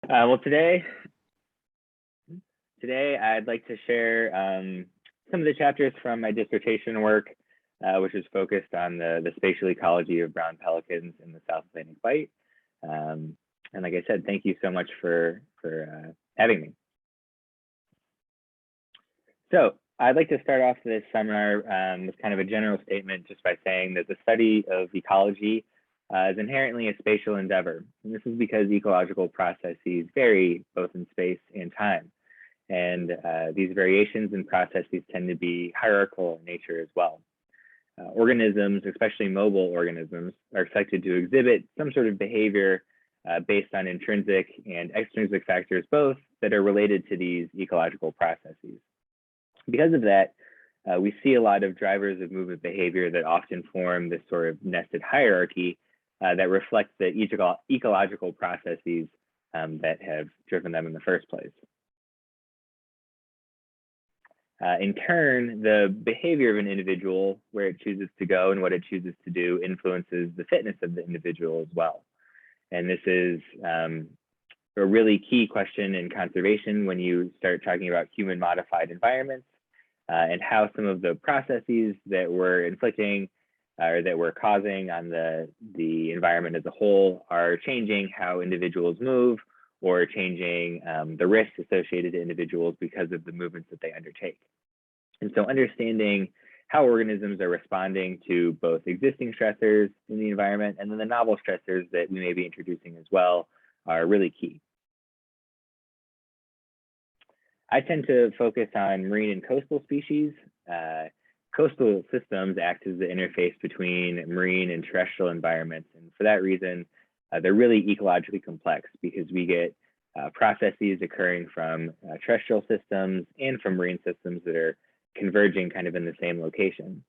Well, today I'd like to share some of the chapters from my dissertation work, which is focused on the spatial ecology of brown pelicans in the South Atlantic Bight. And like I said, thank you so much for having me. So I'd like to start off this seminar with kind of a general statement just by saying that the study of ecology is inherently a spatial endeavor. And this is because ecological processes vary both in space and time. And these variations in processes tend to be hierarchical in nature as well. Organisms, especially mobile organisms, are expected to exhibit some sort of behavior based on intrinsic and extrinsic factors, both that are related to these ecological processes. Because of that, we see a lot of drivers of movement behavior that often form this sort of nested hierarchy that reflects the ecological processes that have driven them in the first place. In turn, the behavior of an individual, where it chooses to go and what it chooses to do, influences the fitness of the individual as well. And this is a really key question in conservation when you start talking about human modified environments and how some of the processes that we're inflicting or that we're causing on the environment as a whole are changing how individuals move or changing the risks associated to individuals because of the movements that they undertake. And so understanding how organisms are responding to both existing stressors in the environment and then the novel stressors that we may be introducing as well are really key. I tend to focus on marine and coastal species. Coastal systems act as the interface between marine and terrestrial environments. And for that reason, they're really ecologically complex because we get processes occurring from terrestrial systems and from marine systems that are converging kind of in the same location.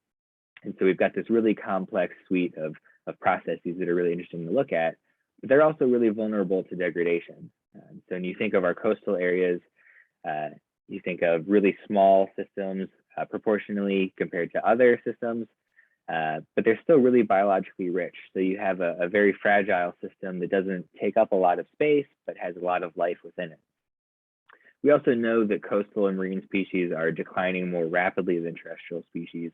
And so we've got this really complex suite of processes that are really interesting to look at, but they're also really vulnerable to degradation. So when you think of our coastal areas, you think of really small systems proportionally compared to other systems, but they're still really biologically rich. So you have a very fragile system that doesn't take up a lot of space, but has a lot of life within it. We also know that coastal and marine species are declining more rapidly than terrestrial species.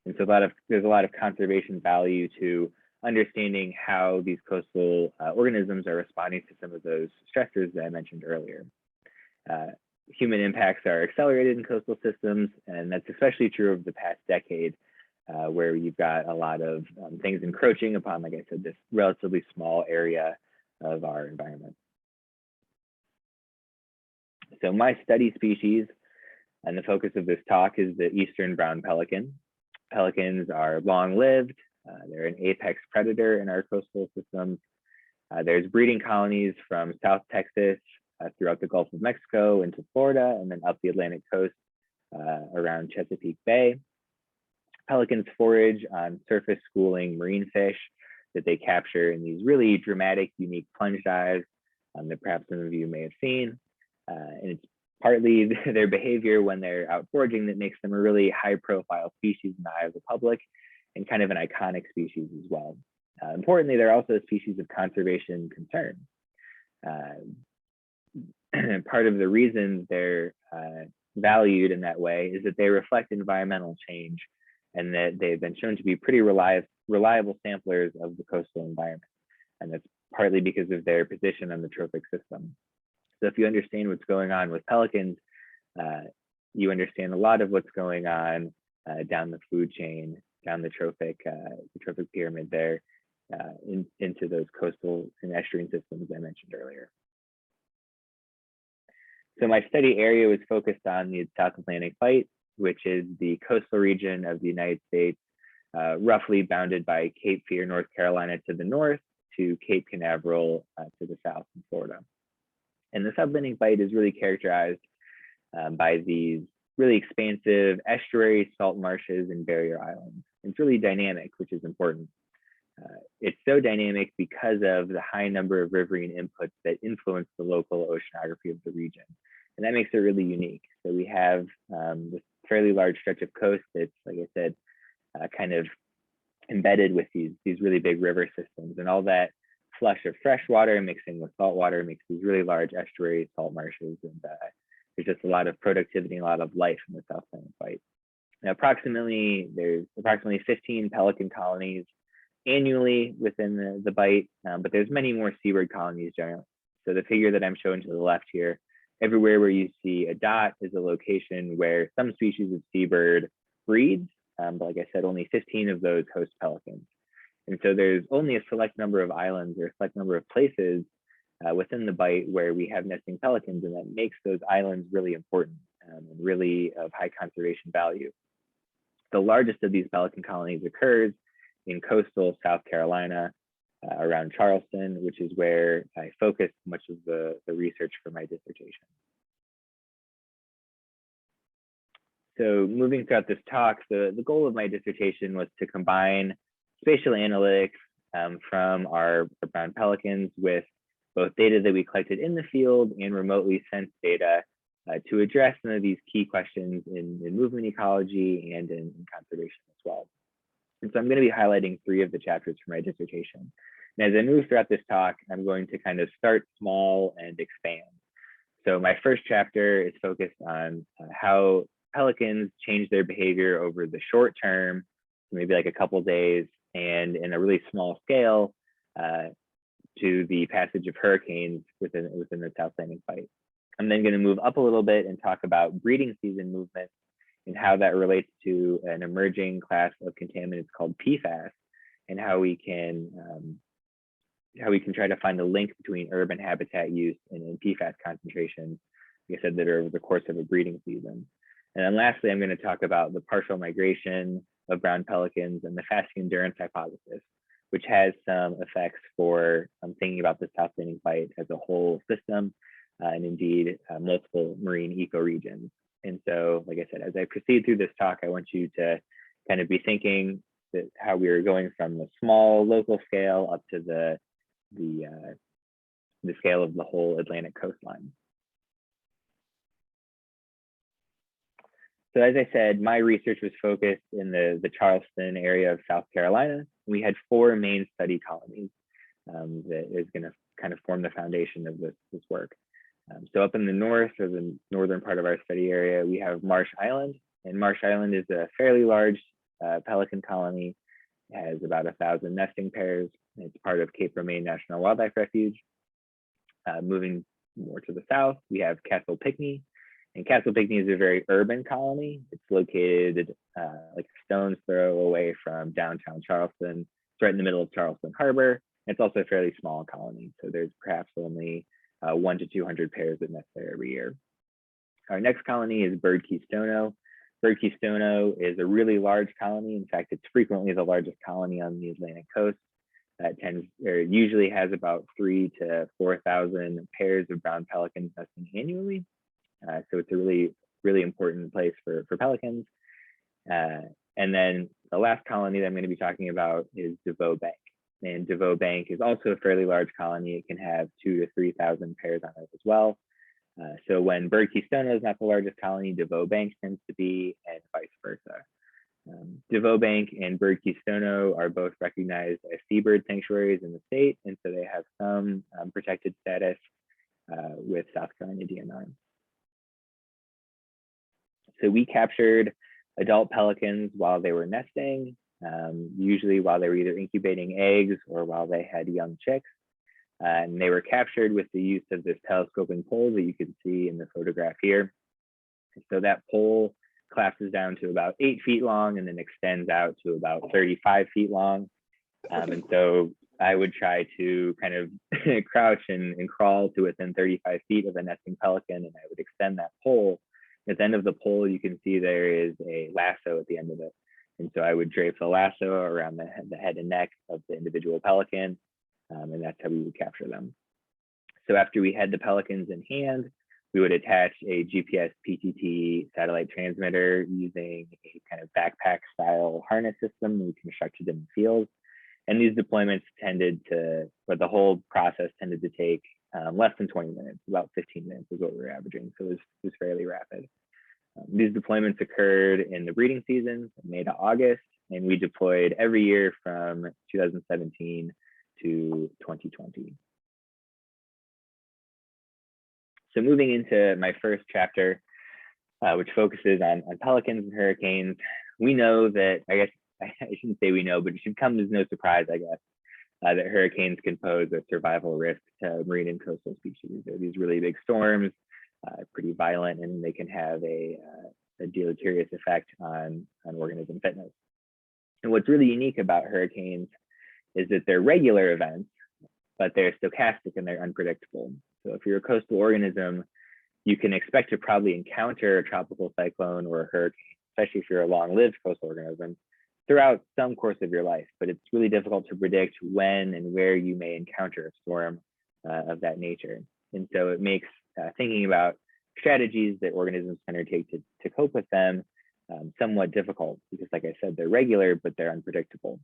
And so there's a lot of conservation value to understanding how these coastal organisms are responding to some of those stressors that I mentioned earlier. Human impacts are accelerated in coastal systems, and that's especially true of the past decade, where you've got a lot of things encroaching upon, like I said, this relatively small area of our environment. So my study species and the focus of this talk is the eastern brown pelican. Pelicans are long-lived. They're an apex predator in our coastal systems. There's breeding colonies from South Texas throughout the Gulf of Mexico into Florida, and then up the Atlantic coast around Chesapeake Bay. Pelicans forage on surface schooling marine fish that they capture in these really dramatic, unique plunge dives that perhaps some of you may have seen. And it's partly their behavior when they're out foraging that makes them a really high-profile species in the eye of the public and kind of an iconic species as well. Importantly, they're also a species of conservation concern. Part of the reason they're valued in that way is that they reflect environmental change and that they've been shown to be pretty reliable samplers of the coastal environment. And that's partly because of their position on the trophic system. So if you understand what's going on with pelicans, you understand a lot of what's going on down the food chain, down the trophic pyramid there, into those coastal and estuarine systems I mentioned earlier. So my study area was focused on the South Atlantic Bight, which is the coastal region of the United States, roughly bounded by Cape Fear, North Carolina to the north, to Cape Canaveral to the south in Florida. And the South Atlantic Bight is really characterized by these really expansive estuaries, salt marshes, and barrier islands. It's really dynamic, which is important. It's so dynamic because of the high number of riverine inputs that influence the local oceanography of the region. And that makes it really unique. So we have this fairly large stretch of coast that's, like I said, kind of embedded with these really big river systems, and all that flush of fresh water mixing with salt water makes these really large estuary salt marshes, and there's just a lot of productivity and a lot of life in the South Atlantic Bight. Now, there's approximately 15 pelican colonies annually within the bight, but there's many more seabird colonies generally. So the figure that I'm showing to the left here, everywhere where you see a dot is a location where some species of seabird breeds, but like I said, only 15 of those host pelicans. And so there's only a select number of islands or a select number of places within the bight where we have nesting pelicans, and that makes those islands really important and really of high conservation value. The largest of these pelican colonies occurs in coastal South Carolina, around Charleston, which is where I focused much of the research for my dissertation. So moving throughout this talk, the goal of my dissertation was to combine spatial analytics from our brown pelicans with both data that we collected in the field and remotely sensed data to address some of these key questions in movement ecology and in conservation as well. And so I'm going to be highlighting 3 of the chapters for my dissertation. And as I move throughout this talk, I'm going to kind of start small and expand. So my first chapter is focused on how pelicans change their behavior over the short term, maybe like a couple days, and in a really small scale to the passage of hurricanes within the South Atlantic Bight. I'm then going to move up a little bit and talk about breeding season movements and how that relates to an emerging class of contaminants called PFAS, and how we can try to find a link between urban habitat use and PFAS concentrations, like I said, that are over the course of a breeding season. And then lastly, I'm going to talk about the partial migration of brown pelicans and the fasting endurance hypothesis, which has some effects for thinking about the South Atlantic Bight as a whole system, and indeed multiple marine ecoregions. And so, like I said, as I proceed through this talk, I want you to kind of be thinking that how we are going from the small local scale up to the scale of the whole Atlantic coastline. So as I said, my research was focused in the Charleston area of South Carolina. We had 4 main study colonies that is going to kind of form the foundation of this work. So up in the north, or the northern part of our study area, we have Marsh Island. And Marsh Island is a fairly large pelican colony. It has about 1,000 nesting pairs. It's part of Cape Romaine National Wildlife Refuge. Moving more to the south, we have Castle Pinckney. And Castle Pinckney is a very urban colony. It's located like a stone's throw away from downtown Charleston. It's right in the middle of Charleston Harbor. It's also a fairly small colony. So there's perhaps only 1 to 200 pairs that nest there every year. Our next colony is Bird Key Stono. Bird Key Stono is a really large colony. In fact, it's frequently the largest colony on the Atlantic coast. That usually has about 3,000 to 4,000 pairs of brown pelicans nesting annually. So it's a really, really important place for pelicans. And then the last colony that I'm going to be talking about is DeVoe Bank. And DeVoe Bank is also a fairly large colony. It can have 2,000 to 3,000 pairs on it as well. So when Bird Key Stono is not the largest colony, DeVoe Bank tends to be, and vice versa. DeVoe Bank and Bird Key Stono are both recognized as seabird sanctuaries in the state, and so they have some protected status with South Carolina DNR. So we captured adult pelicans while they were nesting, usually while they were either incubating eggs or while they had young chicks. And they were captured with the use of this telescoping pole that you can see in the photograph here. And so that pole collapses down to about 8 feet long and then extends out to about 35 feet long. And so I would try to kind of crouch and crawl to within 35 feet of a nesting pelican, and I would extend that pole. At the end of the pole, you can see there is a lasso at the end of it. And so I would drape the lasso around the head and neck of the individual pelican, and that's how we would capture them. So after we had the pelicans in hand, we would attach a GPS PTT satellite transmitter using a kind of backpack style harness system we constructed in the field. And these deployments the whole process tended to take less than 20 minutes, about 15 minutes is what we were averaging. So it was fairly rapid. These deployments occurred in the breeding season, May to August, and we deployed every year from 2017 to 2020. So moving into my first chapter, which focuses on pelicans and hurricanes, we know that, I guess I shouldn't say we know, but it should come as no surprise, I guess, that hurricanes can pose a survival risk to marine and coastal species. They're these really big storms, pretty violent, and they can have a deleterious effect on organism fitness. And what's really unique about hurricanes is that they're regular events, but they're stochastic and they're unpredictable. So if you're a coastal organism, you can expect to probably encounter a tropical cyclone or a hurricane, especially if you're a long-lived coastal organism, throughout some course of your life. But it's really difficult to predict when and where you may encounter a storm of that nature. And so it makes thinking about strategies that organisms can undertake to cope with them somewhat difficult, because like I said, they're regular, but they're unpredictable.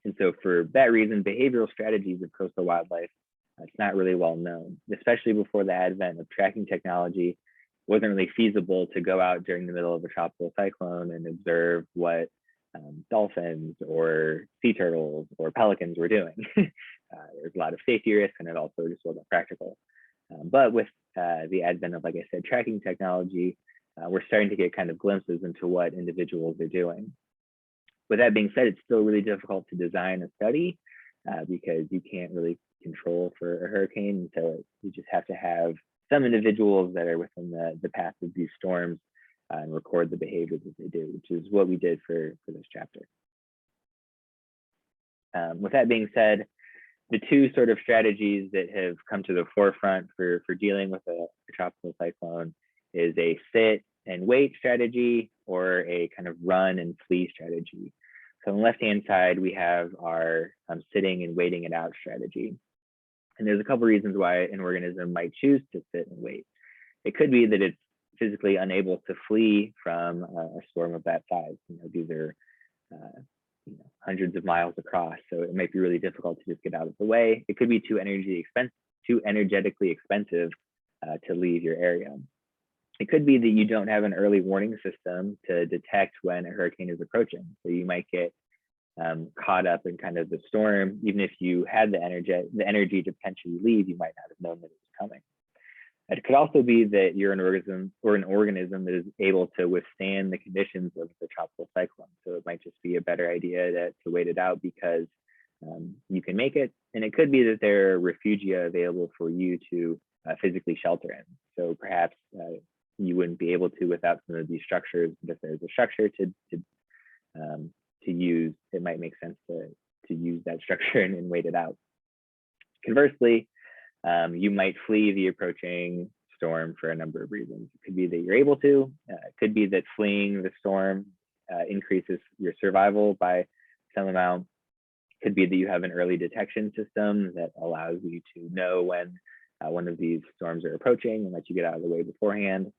And so for that reason, behavioral strategies of coastal wildlife, it's not really well known, especially before the advent of tracking technology. It wasn't really feasible to go out during the middle of a tropical cyclone and observe what dolphins or sea turtles or pelicans were doing. There's a lot of safety risk, and it also just wasn't practical. But with the advent of, like I said, tracking technology, we're starting to get kind of glimpses into what individuals are doing. With that being said, it's still really difficult to design a study because you can't really control for a hurricane. So you just have to have some individuals that are within the path of these storms and record the behavior that they do, which is what we did for this chapter. With that being said, the two sort of strategies that have come to the forefront for dealing with a tropical cyclone is a sit and wait strategy or a kind of run and flee strategy. So on the left-hand side, we have our sitting and waiting it out strategy. And there's a couple reasons why an organism might choose to sit and wait. It could be that it's physically unable to flee from a storm of that size. These are hundreds of miles across, so it might be really difficult to just get out of the way. It could be too energetically expensive to leave your area. It could be that you don't have an early warning system to detect when a hurricane is approaching. So you might get caught up in kind of the storm. Even if you had the energy to potentially leave, you might not have known that it was coming. It could also be that you're an organism that is able to withstand the conditions of the tropical cyclone. So it might just be a better idea to wait it out because you can make it. And it could be that there are refugia available for you to physically shelter in. So perhaps you wouldn't be able to without some of these structures, but if there's a structure to use, it might make sense to use that structure and wait it out. Conversely, you might flee the approaching storm for a number of reasons. It could be that you're able to, it could be that fleeing the storm increases your survival by some amount. It could be that you have an early detection system that allows you to know when one of these storms are approaching and let you get out of the way beforehand.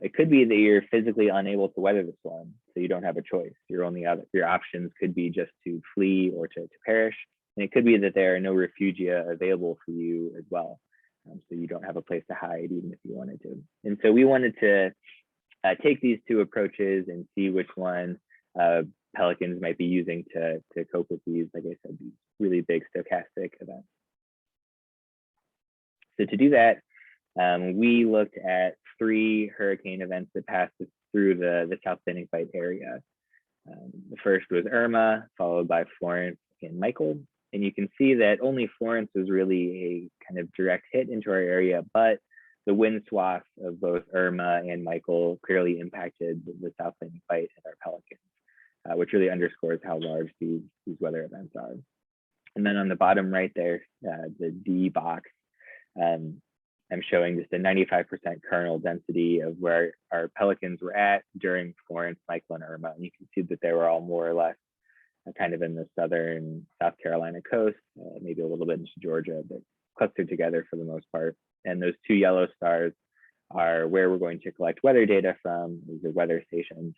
It could be that you're physically unable to weather the storm, so you don't have a choice. Your options could be just to flee or to perish. And it could be that there are no refugia available for you as well. So you don't have a place to hide even if you wanted to. And so we wanted to take these two approaches and see which one pelicans might be using to cope with these, like I said, these really big stochastic events. So to do that, we looked at 3 hurricane events that passed through the South Atlantic Bight area. The first was Irma, followed by Florence and Michael. And you can see that only Florence was really a kind of direct hit into our area, but the wind swath of both Irma and Michael clearly impacted the South Atlantic Bight and our pelicans, which really underscores how large these weather events are. And then on the bottom right there, the D box, I'm showing just a 95% kernel density of where our pelicans were at during Florence, Michael, and Irma. And you can see that they were all more or less kind of in the southern South Carolina coast, maybe a little bit into Georgia, but clustered together for the most part. And those 2 yellow stars are where we're going to collect weather data from. These are weather stations,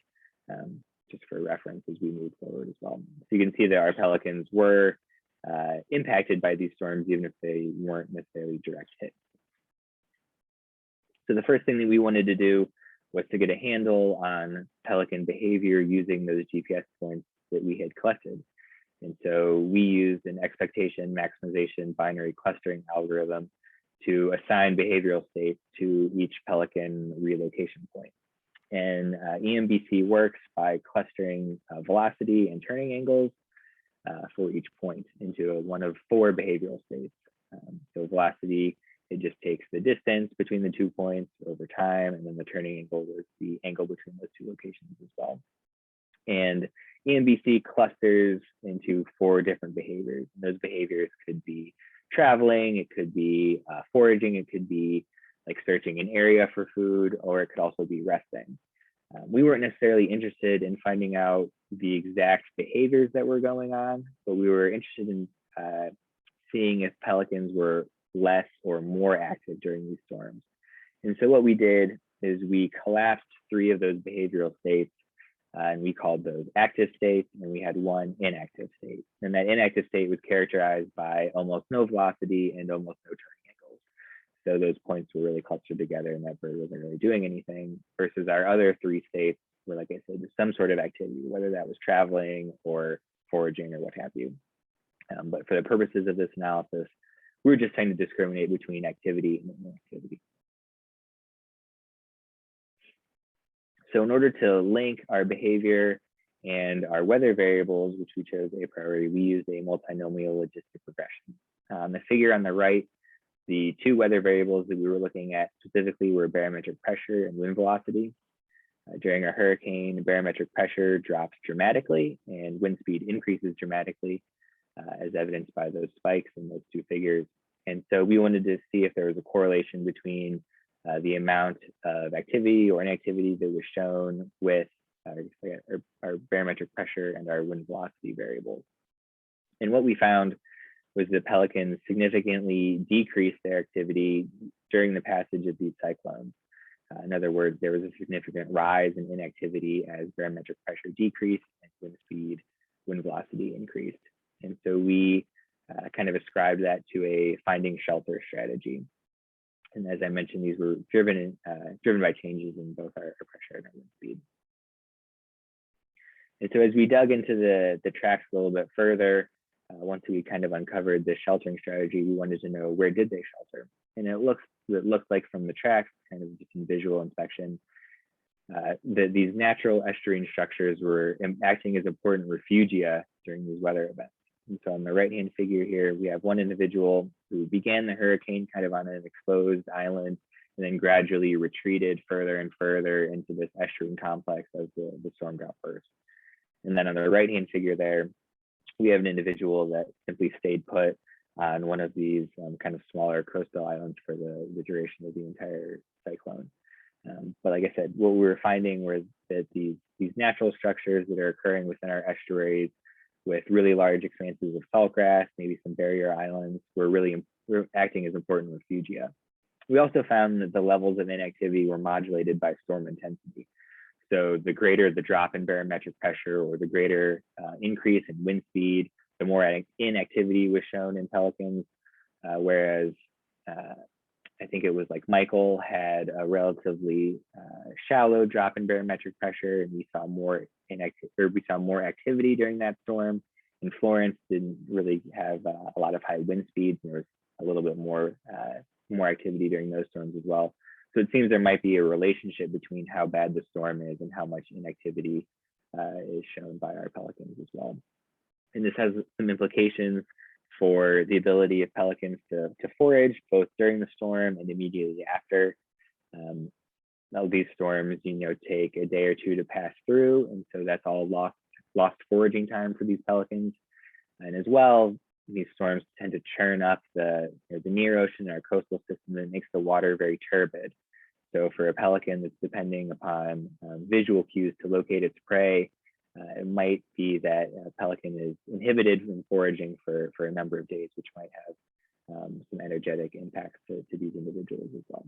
just for reference as we move forward as well. So you can see that our pelicans were impacted by these storms, even if they weren't necessarily direct hits. So the first thing that we wanted to do was to get a handle on pelican behavior using those GPS points that we had collected. And so we used an expectation maximization binary clustering algorithm to assign behavioral states to each pelican relocation point. And EMBC works by clustering velocity and turning angles for each point into one of 4 behavioral states. So velocity, it just takes the distance between the 2 points over time, and then the turning angle was the angle between those 2 locations as well. And EMBC clusters into 4 different behaviors. And those behaviors could be traveling, it could be foraging, it could be like searching an area for food, or it could also be resting. We weren't necessarily interested in finding out the exact behaviors that were going on, but we were interested in seeing if pelicans were less or more active during these storms. And so what we did is we collapsed 3 of those behavioral states, and we called those active states, and we had 1 inactive state. And that inactive state was characterized by almost no velocity and almost no turning angles. So those points were really clustered together, and that bird wasn't really doing anything, versus our other 3 states were, like I said, some sort of activity, whether that was traveling or foraging or what have you. But for the purposes of this analysis, we were just trying to discriminate between activity and inactivity. So in order to link our behavior and our weather variables, which we chose a priori, we used a multinomial logistic regression. The figure on the right, the 2 weather variables that we were looking at specifically were barometric pressure and wind velocity. During a hurricane, barometric pressure drops dramatically and wind speed increases dramatically, as evidenced by those spikes in those 2 figures. And so we wanted to see if there was a correlation between the amount of activity or inactivity that was shown with our barometric pressure and our wind velocity variables. And what we found was that pelicans significantly decreased their activity during the passage of these cyclones. In other words, there was a significant rise in inactivity as barometric pressure decreased and wind speed, wind velocity increased. And so we kind of ascribed that to a finding shelter strategy. And as I mentioned, these were driven by changes in both our pressure and our wind speed. And so as we dug into the tracks a little bit further, once we kind of uncovered the sheltering strategy, we wanted to know, where did they shelter? And it looks like from the tracks, kind of just in visual inspection, that these natural estuarine structures were acting as important refugia during these weather events. And so on the right-hand figure here, we have one individual who began the hurricane kind of on an exposed island and then gradually retreated further and further into this estuarine complex as the storm got worse. And then on the right-hand figure there, we have an individual that simply stayed put on one of these kind of smaller coastal islands for the duration of the entire cyclone. But like I said, what we were finding was that these natural structures that are occurring within our estuaries with really large expanses of saltgrass, maybe some barrier islands, were acting as important refugia. We also found that the levels of inactivity were modulated by storm intensity. So the greater the drop in barometric pressure or the greater increase in wind speed, the more inactivity was shown in pelicans, whereas I think it was like Michael had a relatively shallow drop in barometric pressure, and we saw more activity during that storm. And Florence didn't really have a lot of high wind speeds, and there was a little bit more activity during those storms as well. So it seems there might be a relationship between how bad the storm is and how much inactivity is shown by our pelicans as well. And this has some implications for the ability of pelicans to forage both during the storm and immediately after. These storms, take a day or 2 to pass through, and so that's all lost foraging time for these pelicans. And as well, these storms tend to churn up the near ocean, our coastal system, and it makes the water very turbid. So for a pelican that's depending upon visual cues to locate its prey, it might be that a pelican is inhibited from foraging for a number of days, which might have some energetic impacts to these individuals as well.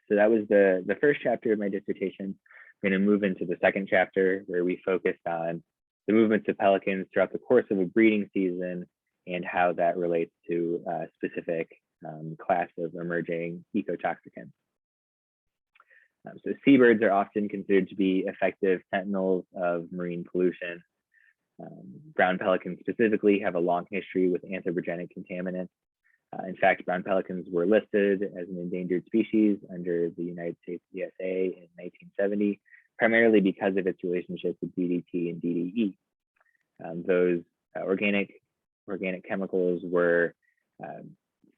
So that was the first chapter of my dissertation. I'm going to move into the second chapter, where we focused on the movements of pelicans throughout the course of a breeding season and how that relates to a specific class of emerging ecotoxicants. So seabirds are often considered to be effective sentinels of marine pollution. Brown pelicans specifically have a long history with anthropogenic contaminants. In fact, brown pelicans were listed as an endangered species under the United States ESA in 1970, primarily because of its relationship with DDT and DDE. Those organic chemicals were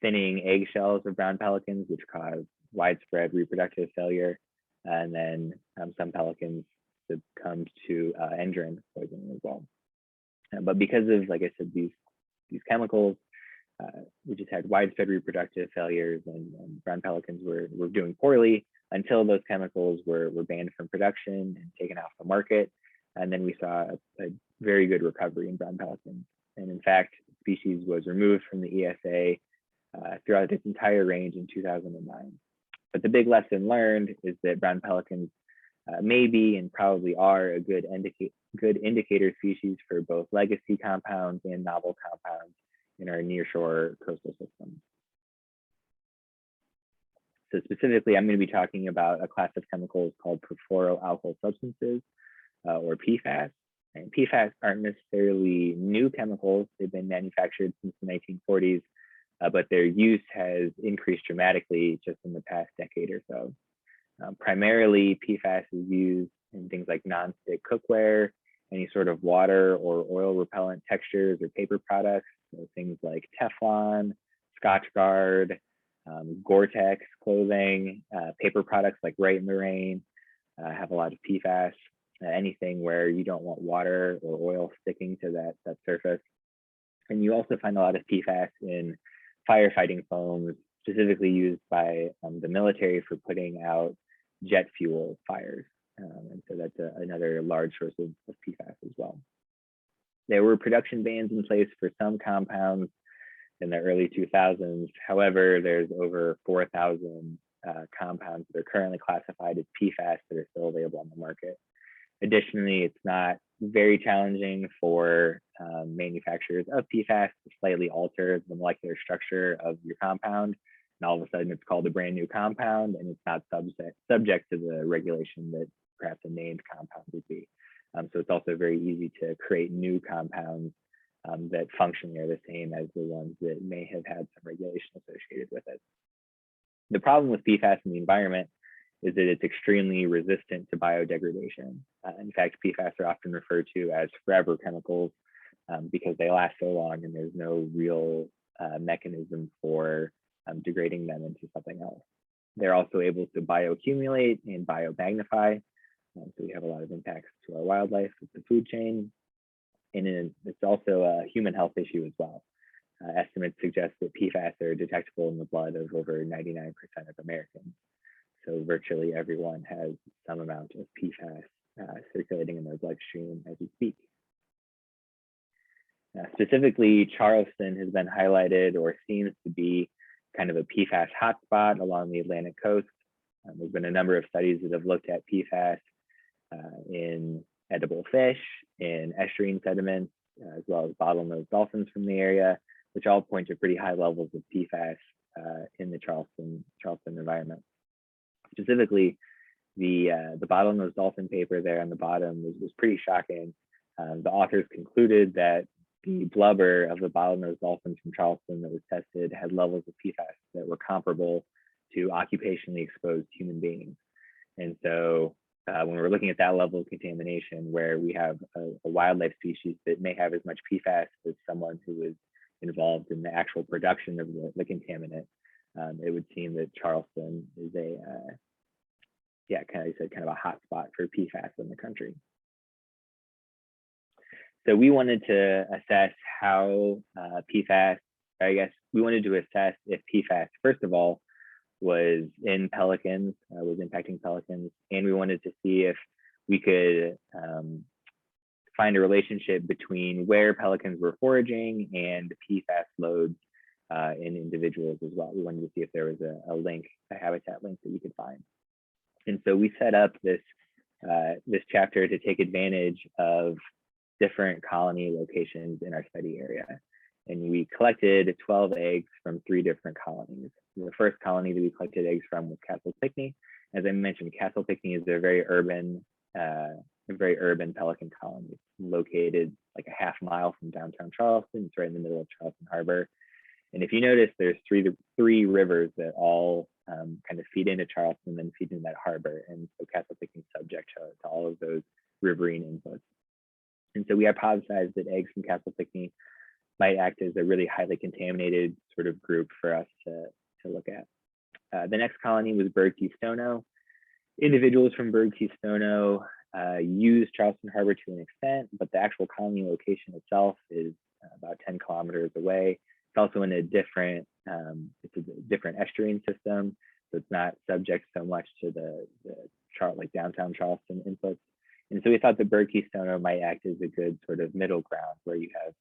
thinning eggshells of brown pelicans, which caused widespread reproductive failure. And then some pelicans succumbed to enderin poisoning as well. But because of, like I said, these chemicals, we just had widespread reproductive failures, and brown pelicans were doing poorly until those chemicals were banned from production and taken off the market. And then we saw a very good recovery in brown pelicans. And in fact, the species was removed from the ESA throughout its entire range in 2009. But the big lesson learned is that brown pelicans may be and probably are a good indicator species for both legacy compounds and novel compounds in our nearshore coastal systems. So specifically, I'm going to be talking about a class of chemicals called perfluoroalkyl substances, or PFAS. And PFAS aren't necessarily new chemicals. They've been manufactured since the 1940s, but their use has increased dramatically just in the past decade or so. Primarily, PFAS is used in things like nonstick cookware, any sort of water or oil repellent textures or paper products, so things like Teflon, Scotchgard, Gore-Tex clothing, paper products like Right in the Rain have a lot of PFAS. Anything where you don't want water or oil sticking to that surface. And you also find a lot of PFAS in firefighting foams, specifically used by the military for putting out jet fuel fires. And so that's another large source of PFAS as well. There were production bans in place for some compounds in the early 2000s. However, there's over 4,000 compounds that are currently classified as PFAS that are still available on the market. Additionally, it's not very challenging for manufacturers of PFAS to slightly alter the molecular structure of your compound. And all of a sudden it's called a brand new compound, and it's not subject to the regulation that perhaps a named compound would be. So it's also very easy to create new compounds that functionally are the same as the ones that may have had some regulation associated with it. The problem with PFAS in the environment is that it's extremely resistant to biodegradation. In fact, PFAS are often referred to as forever chemicals because they last so long and there's no real mechanism for degrading them into something else. They're also able to bioaccumulate and biomagnify. So we have a lot of impacts to our wildlife with the food chain. And it's also a human health issue as well. Estimates suggest that PFAS are detectable in the blood of over 99% of Americans. So virtually everyone has some amount of PFAS circulating in their bloodstream as we speak. Specifically, Charleston has been highlighted or seems to be kind of a PFAS hotspot along the Atlantic coast. There's been a number of studies that have looked at PFAS in edible fish, in estuarine sediments, as well as bottlenose dolphins from the area, which all point to pretty high levels of PFAS in the Charleston environment. Specifically, the bottlenose dolphin paper there on the bottom was pretty shocking. The authors concluded that the blubber of the bottlenose dolphins from Charleston that was tested had levels of PFAS that were comparable to occupationally exposed human beings. And so when we're looking at that level of contamination, where we have a wildlife species that may have as much PFAS as someone who is involved in the actual production of the contaminant, it would seem that Charleston is kind of a hot spot for PFAS in the country. So we wanted to assess how PFAS, we wanted to assess if PFAS, first of all, was in pelicans, was impacting pelicans, and we wanted to see if we could find a relationship between where pelicans were foraging and PFAS loads in individuals as well. We wanted to see if there was a link, a habitat link that we could find. And so we set up this chapter to take advantage of different colony locations in our study area. And we collected 12 eggs from 3 different colonies. The first colony that we collected eggs from was Castle Pinckney. As I mentioned, Castle Pinckney is a very urban a very urban pelican colony. It's located like a half mile from downtown Charleston. It's right in the middle of Charleston Harbor. And if you notice, there's three rivers that all kind of feed into Charleston and then feed into that harbor. And so Castle Picnic is subject to all of those riverine inputs. And so we hypothesized that eggs from Castle Picnic might act as a really highly contaminated sort of group for us to look at. The next colony was Bird Key Stono. Individuals from Bird Key Stono use Charleston Harbor to an extent, but the actual colony location itself is about 10 kilometers away. It's also in a different, estuarine system, so it's not subject so much to the like downtown Charleston inputs. And so we thought the Bird Key Stono might act as a good sort of middle ground where you have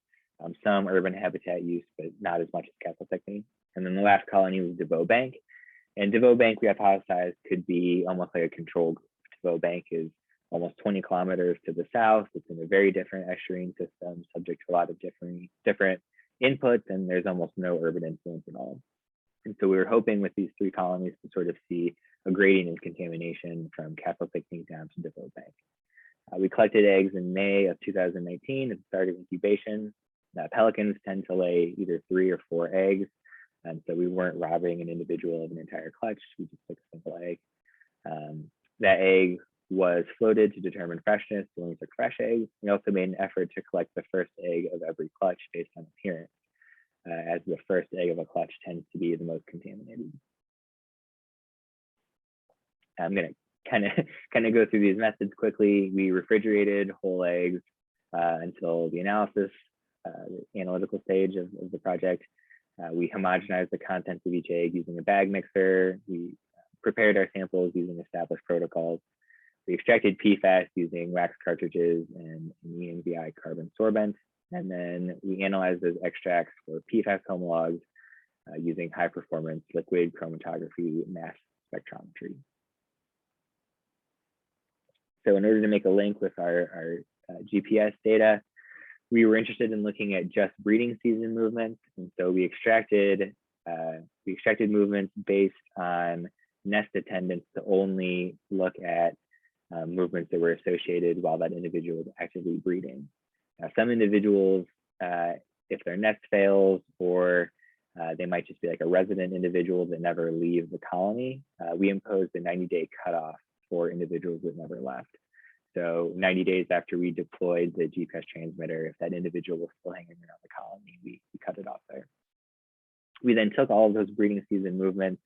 some urban habitat use, but not as much as Castle Picnic. And then the last colony was DeVoe Bank. And DeVoe Bank, we hypothesized, could be almost like a control group. DeVoe Bank is almost 20 kilometers to the south. It's in a very different estuarine system, subject to a lot of different inputs, and there's almost no urban influence at all. And so we were hoping with these three colonies to sort of see a gradient in contamination from Castle Picnic down to DeVoe Bank. We collected eggs in May of 2019 at the start of incubation. Pelicans tend to lay either 3 or 4 eggs. And so we weren't robbing an individual of an entire clutch. We just took a simple egg. That egg was floated to determine freshness. We only took fresh eggs. We also made an effort to collect the first egg of every clutch based on appearance, as the first egg of a clutch tends to be the most contaminated. I'm going to kind of go through these methods quickly. We refrigerated whole eggs until the analysis, the analytical stage of the project. We homogenized the contents of each egg using a bag mixer. We prepared our samples using established protocols. We extracted PFAS using wax cartridges and ENVI carbon sorbent. And then we analyzed those extracts for PFAS homologs using high performance liquid chromatography mass spectrometry. So in order to make a link with our GPS data, we were interested in looking at just breeding season movements. And so we extracted movements based on nest attendance to only look at movements that were associated while that individual was actively breeding. Now, some individuals, if their nest fails, or they might just be like a resident individual that never leaves the colony, we imposed a 90-day cutoff for individuals that never left. So 90 days after we deployed the GPS transmitter, if that individual was still hanging around the colony, we cut it off there. We then took all of those breeding season movements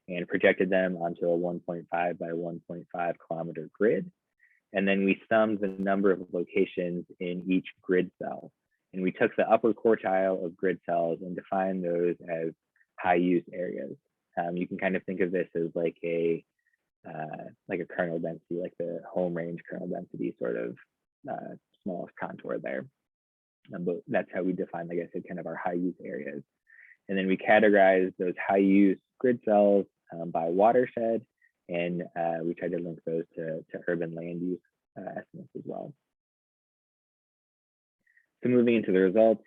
and projected them onto a 1.5 by 1.5 kilometer grid. And then we summed the number of locations in each grid cell. And we took the upper quartile of grid cells and defined those as high use areas. You can kind of think of this as like a kernel density, like the home range kernel density sort of smallest contour there. But that's how we define, like I said, kind of our high use areas. And then we categorize those high use grid cells by watershed, and we tried to link those to urban land use estimates as well. So moving into the results,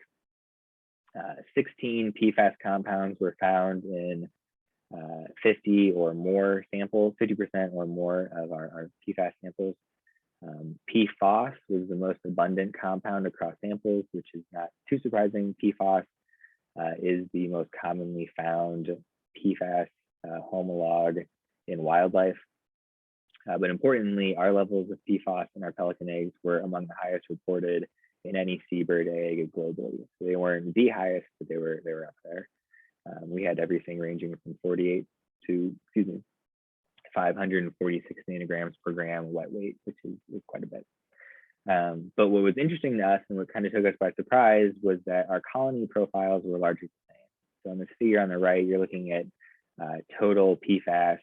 16 PFAS compounds were found in 50 or more samples, 50% or more of our PFAS samples. PFOS was the most abundant compound across samples, which is not too surprising. PFOS is the most commonly found PFAS homolog in wildlife. But importantly, our levels of PFOS in our pelican eggs were among the highest reported in any seabird egg globally. So they weren't the highest, but they were up there. We had everything ranging from 48 to, 546 nanograms per gram wet weight, which is quite a bit. But what was interesting to us and what kind of took us by surprise was that our colony profiles were largely the same. So on this figure on the right, you're looking at total PFAS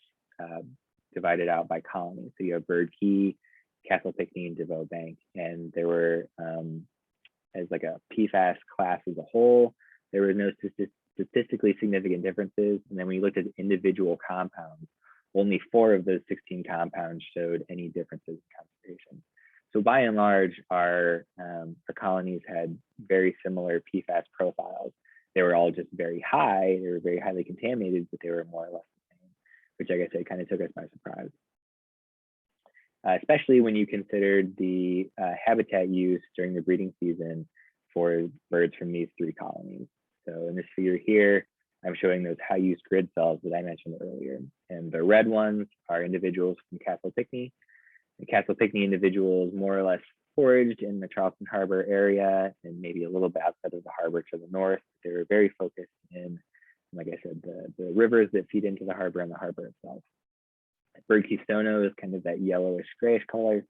divided out by colony. So you have Bird Key, Castle Picnic, and DeVoe Bank. And there were, as like a PFAS class as a whole, there were no statistically significant differences. And then when you looked at individual compounds, only 4 of those 16 compounds showed any differences in concentration. So by and large, our colonies had very similar PFAS profiles. They were all just very high. They were very highly contaminated, but they were more or less the same, which, like I said, kind of took us by surprise. especially when you considered the habitat use during the breeding season for birds from these 3 colonies. So in this figure here, I'm showing those high use grid cells that I mentioned earlier. And the red ones are individuals from Castle Pinckney. The Castle Pinckney individuals more or less foraged in the Charleston Harbor area and maybe a little bit outside of the harbor to the north. They were very focused in, like I said, the rivers that feed into the harbor and the harbor itself. Birdkey stono is kind of that yellowish grayish color.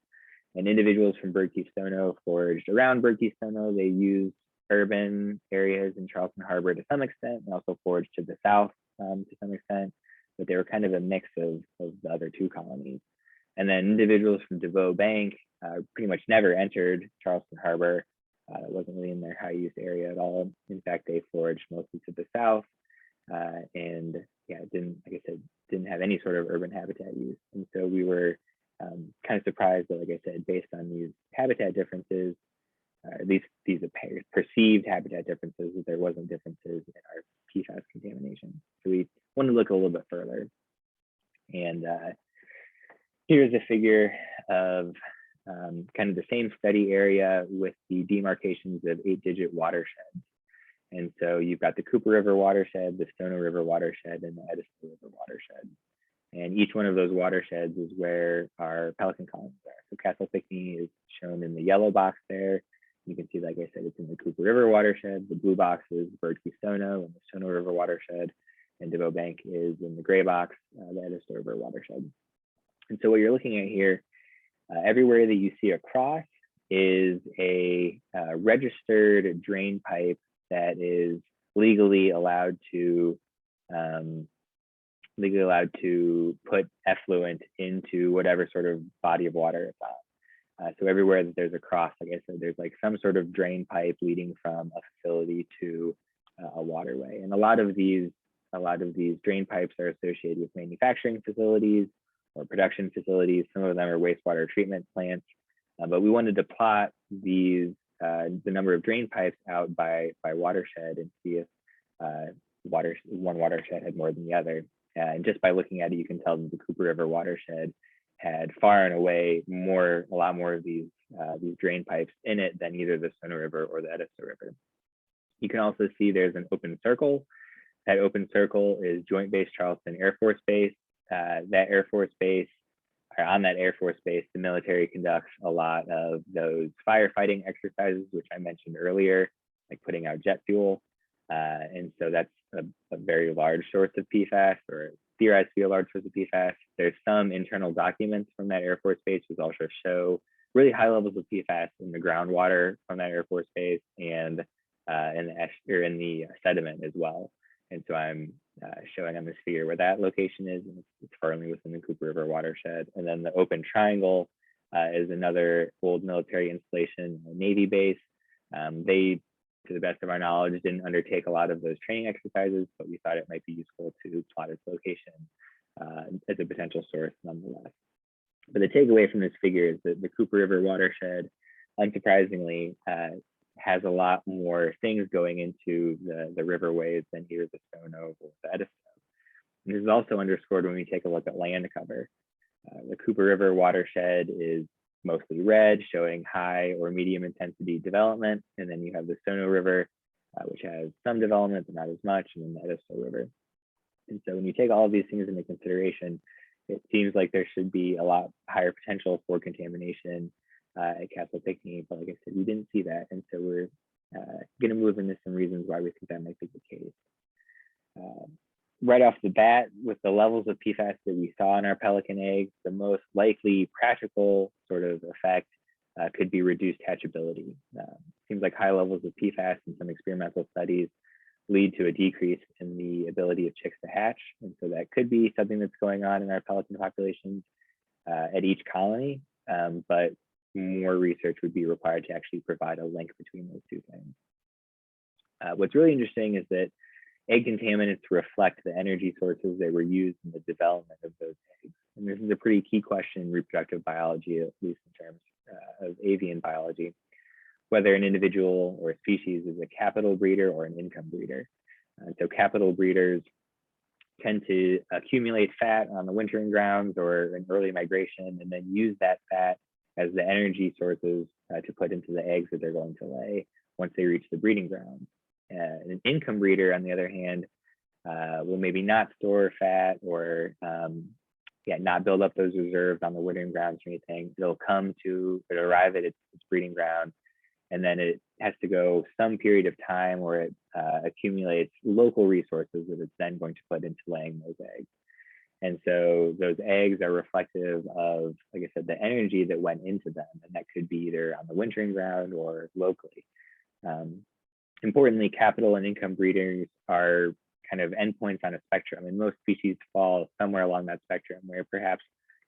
And individuals from Birdkey stono foraged around Birdkey stono. They used urban areas in Charleston Harbor to some extent, and also foraged to the south to some extent, but they were kind of a mix of the other 2 colonies. And then individuals from DeVoe Bank pretty much never entered Charleston Harbor. It wasn't really in their high use area at all. In fact, they foraged mostly to the south, and yeah, didn't have any sort of urban habitat use. And so we were kind of surprised that, like I said, based on these habitat differences, these perceived habitat differences, that there wasn't differences in our PFAS contamination. So we wanted to look a little bit further. And here's a figure of kind of the same study area with the demarcations of 8-digit watersheds. And so you've got the Cooper River watershed, the Stono River watershed, and the Edison River watershed. And each one of those watersheds is where our pelican colonies are. So Castle Pinckney is shown in the yellow box there. You can see, like I said, it's in the Cooper River watershed. The blue box is Birdkey stono and the Stono River watershed. And DeVoe Bank is in the gray box, the Edison River watershed. And so what you're looking at here, everywhere that you see a cross is a registered drain pipe that is legally allowed to put effluent into whatever sort of body of water it's on. So everywhere that there's a cross, like I said, there's like some sort of drain pipe leading from a facility to a waterway. And a lot of these drain pipes are associated with manufacturing facilities or production facilities. Some of them are wastewater treatment plants. But we wanted to plot the number of drain pipes out by watershed and see if one watershed had more than the other. And just by looking at it, you can tell that the Cooper River watershed had far and away a lot more of these drain pipes in it than either the Stono River or the Edison River. You can also see there's an open circle. That open circle is Joint Base Charleston Air Force Base. On that Air Force Base, the military conducts a lot of those firefighting exercises, which I mentioned earlier, like putting out jet fuel. And so that's a very large source of PFAS, or theorized to be a large source of PFAS. There's some internal documents from that Air Force Base which also show really high levels of PFAS in the groundwater from that Air Force Base and in the sediment as well. And so I'm showing on this figure where that location is, and it's firmly within the Cooper River watershed. And then the open triangle is another old military installation, a Navy base. They, to the best of our knowledge, didn't undertake a lot of those training exercises, but we thought it might be useful to plot its location as a potential source nonetheless. But the takeaway from this figure is that the Cooper River watershed, unsurprisingly, has a lot more things going into the riverways than either the Stono or the Edison. And this is also underscored when we take a look at land cover. The Cooper River watershed is mostly red, showing high or medium intensity development. And then you have the Stono River, which has some development, but not as much, and then the Edison River. And so when you take all of these things into consideration, it seems like there should be a lot higher potential for contamination at Castle Pinckney, but like I said, we didn't see that. And so we're going to move into some reasons why we think that might be the case. Right off the bat, with the levels of PFAS that we saw in our pelican eggs, the most likely practical sort of effect could be reduced hatchability. Seems like high levels of PFAS in some experimental studies lead to a decrease in the ability of chicks to hatch. And so that could be something that's going on in our pelican populations at each colony, but more research would be required to actually provide a link between those two things. What's really interesting is that egg contaminants reflect the energy sources that were used in the development of those eggs. And this is a pretty key question in reproductive biology, at least in terms of avian biology, whether an individual or a species is a capital breeder or an income breeder. And so capital breeders tend to accumulate fat on the wintering grounds or in early migration, and then use that fat as the energy sources to put into the eggs that they're going to lay once they reach the breeding ground. An income breeder, on the other hand, will maybe not store fat or not build up those reserves on the wintering grounds or anything. It'll arrive at its breeding ground, and then it has to go some period of time where it accumulates local resources that it's then going to put into laying those eggs. And so those eggs are reflective of, like I said, the energy that went into them, and that could be either on the wintering ground or locally. Importantly, capital and income breeders are kind of endpoints on a spectrum, and most species fall somewhere along that spectrum, where perhaps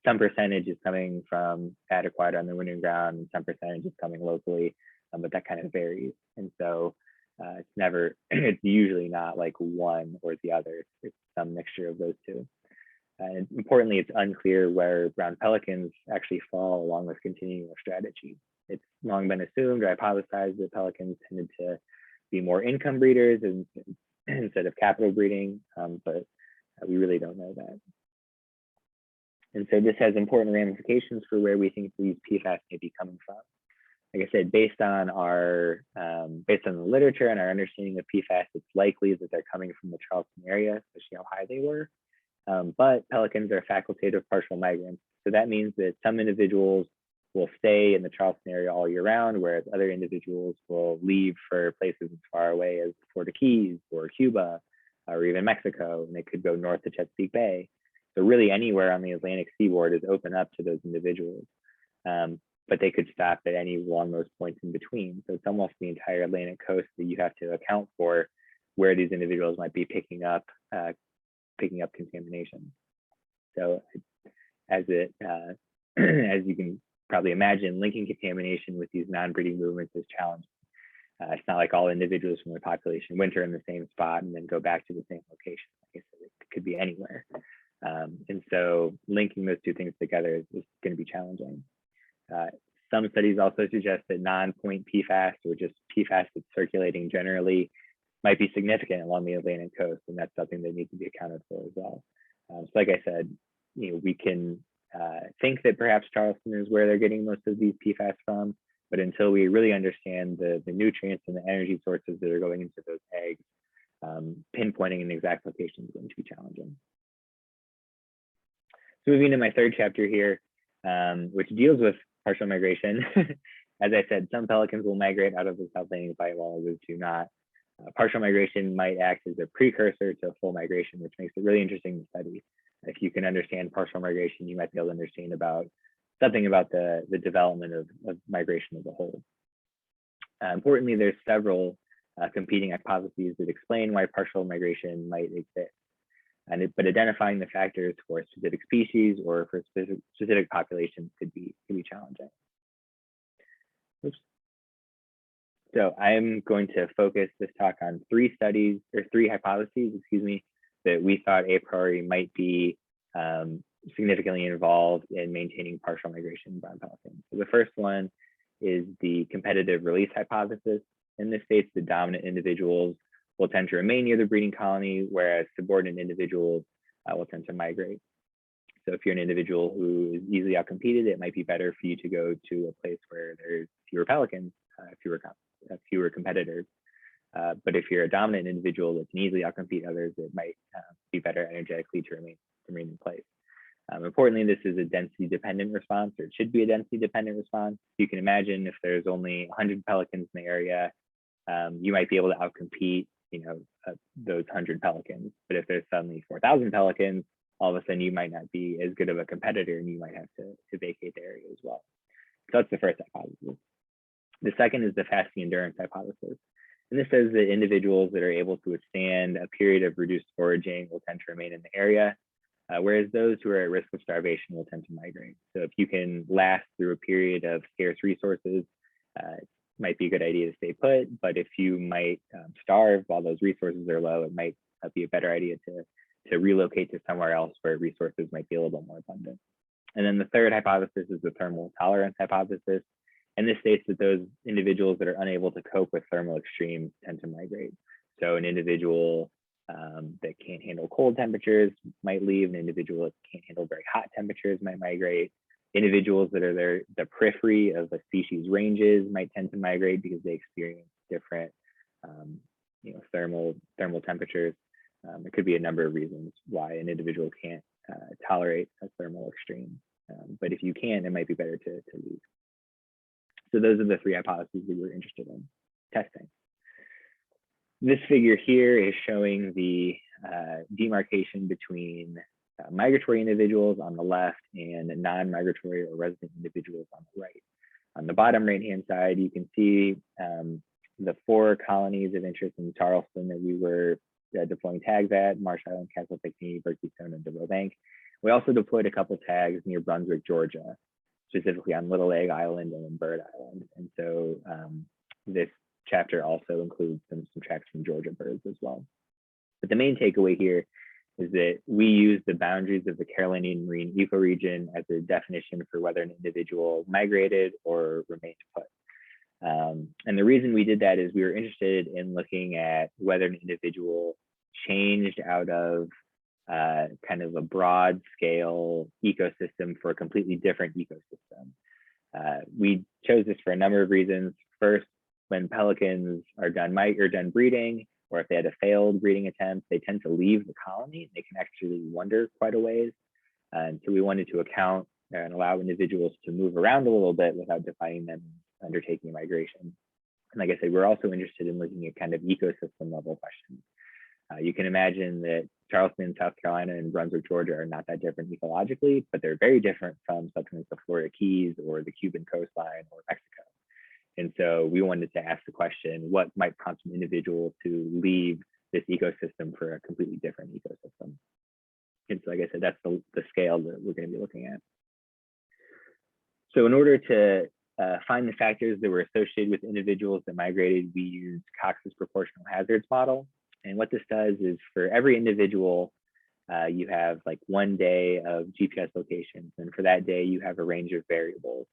some percentage is coming from fat acquired on the wintering ground and some percentage is coming locally, but that kind of varies. And so it's usually not like one or the other, it's some mixture of those two. And importantly, it's unclear where brown pelicans actually fall along this continuum of strategy. It's long been assumed or hypothesized that pelicans tended to be more income breeders instead of capital breeding, but we really don't know that. And so this has important ramifications for where we think these PFAS may be coming from. Like I said, based on the literature and our understanding of PFAS, it's likely that they're coming from the Charleston area, especially how high they were. But pelicans are facultative partial migrants. So that means that some individuals will stay in the Charleston area all year round, whereas other individuals will leave for places as far away as Florida Keys or Cuba or even Mexico, and they could go north to Chesapeake Bay. So really anywhere on the Atlantic seaboard is open up to those individuals. But they could stop at any one of those points in between. So it's almost the entire Atlantic coast that you have to account for where these individuals might be picking up contamination. So as you can probably imagine, linking contamination with these non-breeding movements is challenging. It's not like all individuals from the population winter in the same spot and then go back to the same location. Like I said, it could be anywhere. And so linking those two things together is going to be challenging. Some studies also suggest that non-point PFAS, or just PFAS that's circulating generally, might be significant along the Atlantic coast, and that's something that needs to be accounted for as well. So like I said, we can think that perhaps Charleston is where they're getting most of these PFAS from, but until we really understand the nutrients and the energy sources that are going into those eggs, pinpointing an exact location is going to be challenging. So moving to my third chapter here, which deals with partial migration. As I said, some pelicans will migrate out of the South Atlantic Bight while others do not. Partial migration might act as a precursor to full migration, which makes it really interesting to study. If you can understand partial migration, you might be able to understand something about the development of migration as a whole. Importantly, there's several competing hypotheses that explain why partial migration might exist. But identifying the factors for a specific species or for specific populations could be challenging. Oops. So I'm going to focus this talk on three hypotheses, that we thought a priori might be significantly involved in maintaining partial migration in brown pelicans. So the first one is the competitive release hypothesis. In this states, the dominant individuals will tend to remain near the breeding colony, whereas subordinate individuals will tend to migrate. So if you're an individual who is easily outcompeted, it might be better for you to go to a place where there's fewer pelicans, fewer competitors. But if you're a dominant individual that can easily outcompete others, it might be better energetically to remain in place. Importantly, this is a density-dependent response, or it should be a density-dependent response. You can imagine if there's only 100 pelicans in the area, you might be able to outcompete those 100 pelicans. But if there's suddenly 4,000 pelicans, all of a sudden you might not be as good of a competitor and you might have to vacate the area as well. So that's the first hypothesis. The second is the fasting endurance hypothesis. And this says that individuals that are able to withstand a period of reduced foraging will tend to remain in the area, whereas those who are at risk of starvation will tend to migrate. So if you can last through a period of scarce resources, it might be a good idea to stay put, but if you might starve while those resources are low, it might be a better idea to relocate to somewhere else where resources might be a little bit more abundant. And then the third hypothesis is the thermal tolerance hypothesis. And this states that those individuals that are unable to cope with thermal extremes tend to migrate. So an individual that can't handle cold temperatures might leave. An individual that can't handle very hot temperatures might migrate. Individuals that are the periphery of a species ranges might tend to migrate because they experience different thermal temperatures. There could be a number of reasons why an individual can't tolerate a thermal extreme. But if you can, it might be better to leave. So those are the three hypotheses we were interested in testing. This figure here is showing the demarcation between migratory individuals on the left and non-migratory or resident individuals on the right. On the bottom right-hand side, you can see the 4 colonies of interest in Charleston that we were deploying tags at: Marsh Island, Castle Pinckney, Berkeley Stone, and Devoe Bank. We also deployed a couple tags near Brunswick, Georgia, specifically on Little Egg Island and Bird Island. And so this chapter also includes some tracks from Georgia birds as well. But the main takeaway here is that we use the boundaries of the Carolinian marine ecoregion as a definition for whether an individual migrated or remained put. And the reason we did that is we were interested in looking at whether an individual changed out of kind of a broad scale ecosystem for a completely different ecosystem. We chose this for a number of reasons. First, when pelicans are done breeding, or if they had a failed breeding attempt, they tend to leave the colony. They can actually wander quite a ways. And so we wanted to account and allow individuals to move around a little bit without defining them undertaking migration. And like I said, we're also interested in looking at kind of ecosystem level questions. You can imagine that Charleston, South Carolina, and Brunswick, Georgia are not that different ecologically, but they're very different from something like the Florida Keys or the Cuban coastline or Mexico. And so we wanted to ask the question, what might prompt an individual to leave this ecosystem for a completely different ecosystem? And so like I said, that's the scale that we're going to be looking at. So in order to find the factors that were associated with individuals that migrated, we used Cox's proportional hazards model. And what this does is for every individual, you have like 1 day of GPS locations. And for that day, you have a range of variables.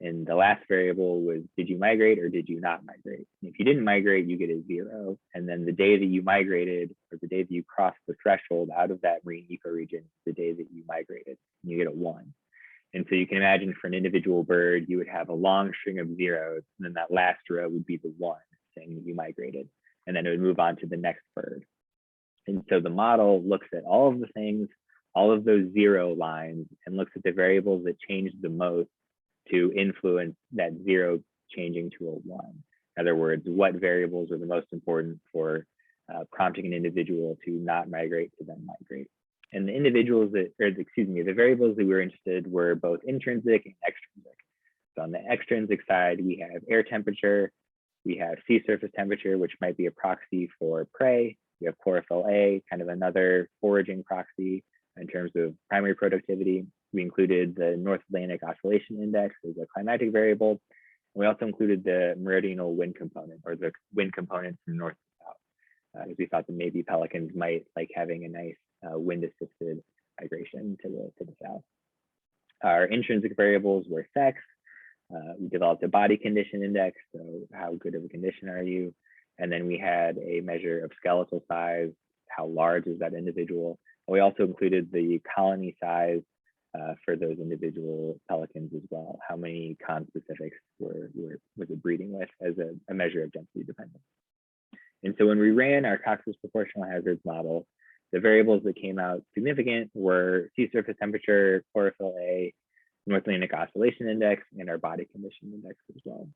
And the last variable was, did you migrate or did you not migrate? And if you didn't migrate, you get a 0. And then the day that you migrated, or the day that you crossed the threshold out of that marine ecoregion, the day that you migrated, and you get a 1. And so you can imagine for an individual bird, you would have a long string of zeros, and then that last row would be the 1 saying that you migrated. And then it would move on to the next bird. And so the model looks at all of the things, all of those 0 lines, and looks at the variables that changed the most to influence that 0 changing to a 1. In other words, what variables are the most important for prompting an individual to not migrate to then migrate. And the individuals that, the variables that we were interested in were both intrinsic and extrinsic. So on the extrinsic side, we have air temperature, we have sea surface temperature, which might be a proxy for prey. We have chlorophyll A, kind of another foraging proxy in terms of primary productivity. We included the North Atlantic Oscillation Index as a climatic variable. And we also included the meridional wind component, or the wind component from north to south, as we thought that maybe pelicans might like having a nice wind-assisted migration to the south. Our intrinsic variables were sex. We developed a body condition index, so how good of a condition are you? And then we had a measure of skeletal size, how large is that individual? And we also included the colony size for those individual pelicans as well. How many conspecifics was it breeding with as a measure of density dependence? And so when we ran our Cox's proportional hazards model, the variables that came out significant were sea surface temperature, chlorophyll A, North Atlantic Oscillation Index, and our body condition index as well.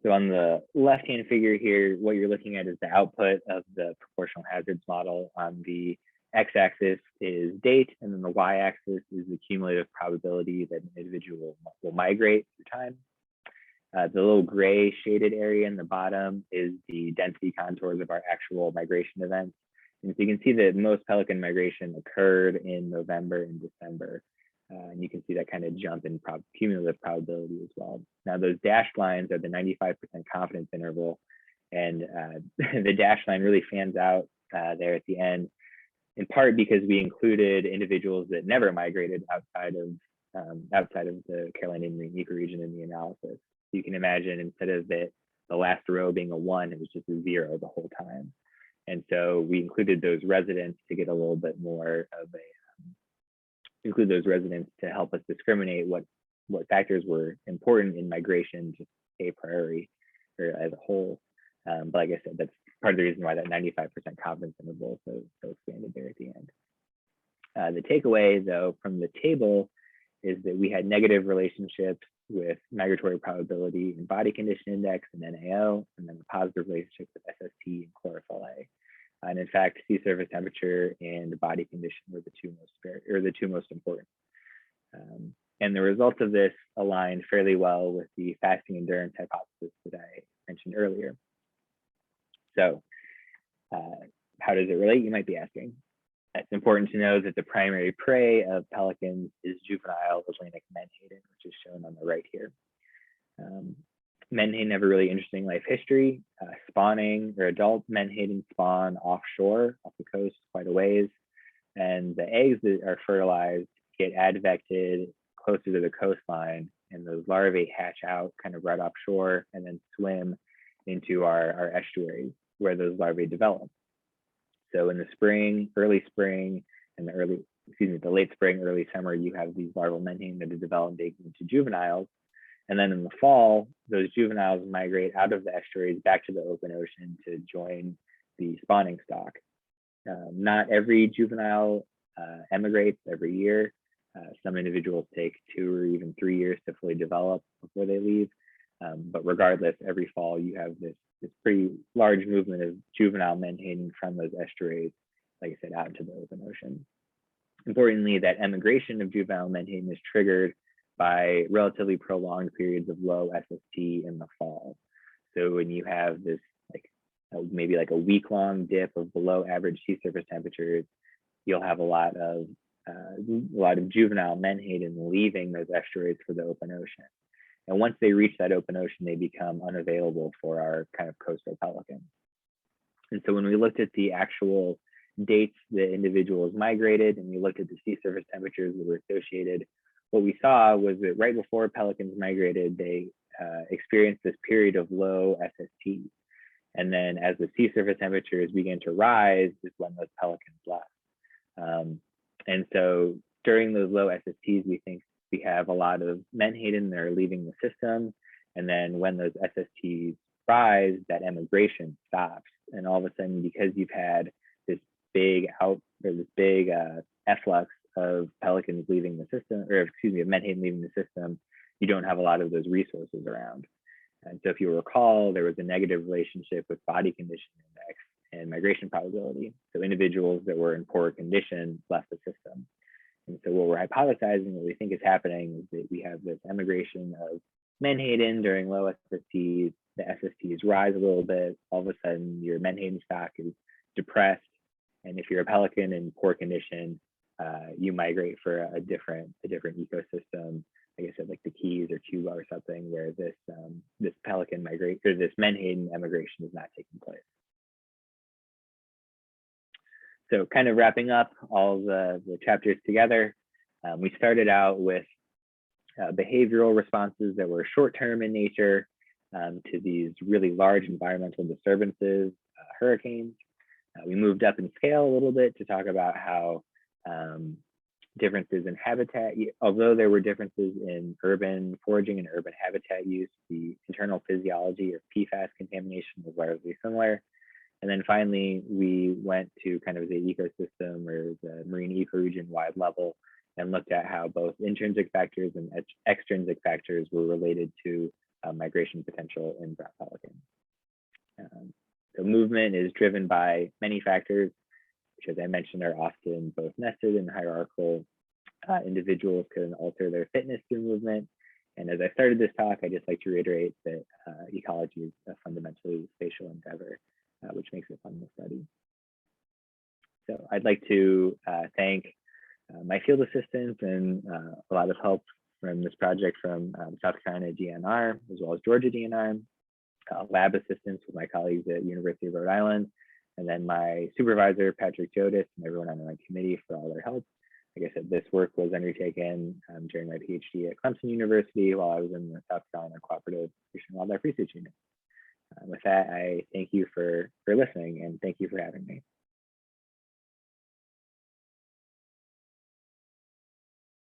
So on the left-hand figure here, what you're looking at is the output of the proportional hazards model. On the x-axis is date, and then the y-axis is the cumulative probability that an individual will migrate through time. The little gray shaded area in the bottom is the density contours of our actual migration events. And so you can see that most pelican migration occurred in November and December. And you can see that kind of jump in cumulative probability as well. Now those dashed lines are the 95% confidence interval. And the dashed line really fans out there at the end, in part because we included individuals that never migrated outside of the Carolinian marine ecoregion in the analysis. You can imagine instead of that the last row being a 1, it was just a 0 the whole time. And so we included those residents to get a little bit more of a, include those residents to help us discriminate what factors were important in migration, just a priori or as a whole. But like I said, that's part of the reason why that 95% confidence interval is so expanded there at the end. The takeaway, though, from the table is that we had negative relationships with migratory probability and body condition index and NAO, and then a positive relationship with SST and chlorophyll A. And in fact, sea surface temperature and body condition were the two most important. And the results of this aligned fairly well with the fasting endurance hypothesis that I mentioned earlier. So how does it relate, you might be asking? It's important to know that the primary prey of pelicans is juvenile Atlantic menhaden, which is shown on the right here. Menhaden have a really interesting life history. Spawning, or adult menhaden spawn offshore, off the coast quite a ways. And the eggs that are fertilized get advected closer to the coastline, and those larvae hatch out kind of right offshore and then swim into our estuaries where those larvae develop. So in the spring, early spring, and the late spring, early summer, you have these larval menhaden that are developing into juveniles. And then in the fall, those juveniles migrate out of the estuaries back to the open ocean to join the spawning stock. Not every juvenile emigrates every year. Some individuals take 2 or even 3 years to fully develop before they leave. But regardless, every fall you have this pretty large movement of juvenile menhaden from those estuaries, like I said, out into the open ocean. Importantly, that emigration of juvenile menhaden is triggered by relatively prolonged periods of low SST in the fall. So when you have this maybe like a week-long dip of below average sea surface temperatures, you'll have a lot of juvenile menhaden leaving those estuaries for the open ocean. And once they reach that open ocean, they become unavailable for our kind of coastal pelicans. And so when we looked at the actual dates that individuals migrated and we looked at the sea surface temperatures that were associated, what we saw was that right before pelicans migrated, they experienced this period of low SST. And then as the sea surface temperatures began to rise is when those pelicans left. And so during those low SSTs, we think we have a lot of menhaden that are leaving the system. And then when those SSTs rise, that emigration stops. And all of a sudden, because you've had this big efflux of pelicans leaving the system, or excuse me, of menhaden leaving the system, you don't have a lot of those resources around. And so if you recall, there was a negative relationship with body condition index and migration probability. So individuals that were in poor condition left the system. And so what we're hypothesizing, what we think is happening is that we have this emigration of menhaden during low SSTs, the SSTs rise a little bit, all of a sudden your menhaden stock is depressed. And if you're a pelican in poor condition, you migrate for a different ecosystem, like I said, like the Keys or Cuba or something, where this pelican migrate, or this menhaden emigration is not taking place. So kind of wrapping up all the chapters together, we started out with behavioral responses that were short-term in nature to these really large environmental disturbances, hurricanes. We moved up in scale a little bit to talk about how differences in habitat, although there were differences in urban foraging and urban habitat use, the internal physiology of PFAS contamination was largely similar. And then finally, we went to kind of the ecosystem or the marine ecoregion wide level and looked at how both intrinsic factors and extrinsic factors were related to migration potential in brown pelicans. So movement is driven by many factors, which, as I mentioned, are often both nested and hierarchical. Individuals can alter their fitness through movement. And as I started this talk, I just like to reiterate that ecology is a fundamentally spatial endeavor, which makes it fun to study. So I'd like to thank my field assistants and a lot of help from this project from South Carolina DNR, as well as Georgia DNR, lab assistants with my colleagues at University of Rhode Island, and then my supervisor, Patrick Jodis, and everyone on my committee for all their help. Like I said, this work was undertaken during my PhD at Clemson University while I was in the South Carolina Cooperative Fish and Wildlife Research Unit. With that, I thank you for listening, and thank you for having me.